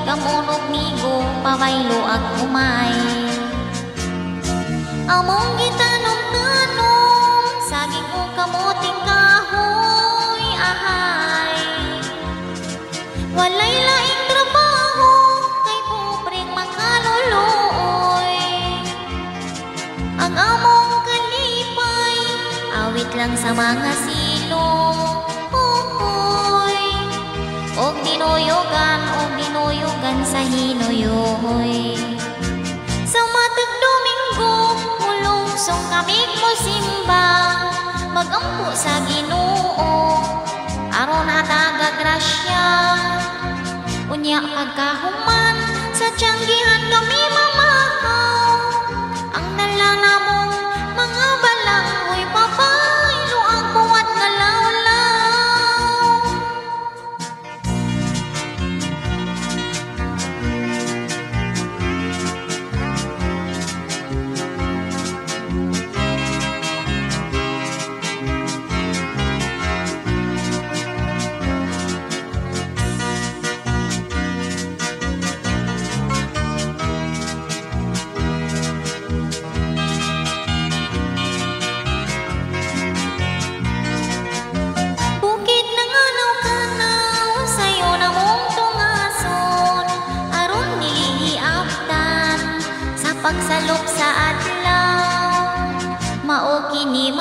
Gamunog nigo, pamaylo ag umay. Among gitanom-tanom, saging ko kamuting kahoy, ahay. Walay laing trabaho, kay pobreng makaluluoy. Ang among kalipay, awit lang sa mga silong. Og dinuyogan sa hinuyoy. Sa matag Domingo, mulungsong kami mo simba, magampo sa Ginoo, aron hataga grasya. Unya pagkahuman, sa tiyanggihan kami mamahaw. Ang dala namong mga balanghoy, pabaylo ang buwat nga lawlaw. Pagsalok sa adlaw, mao kini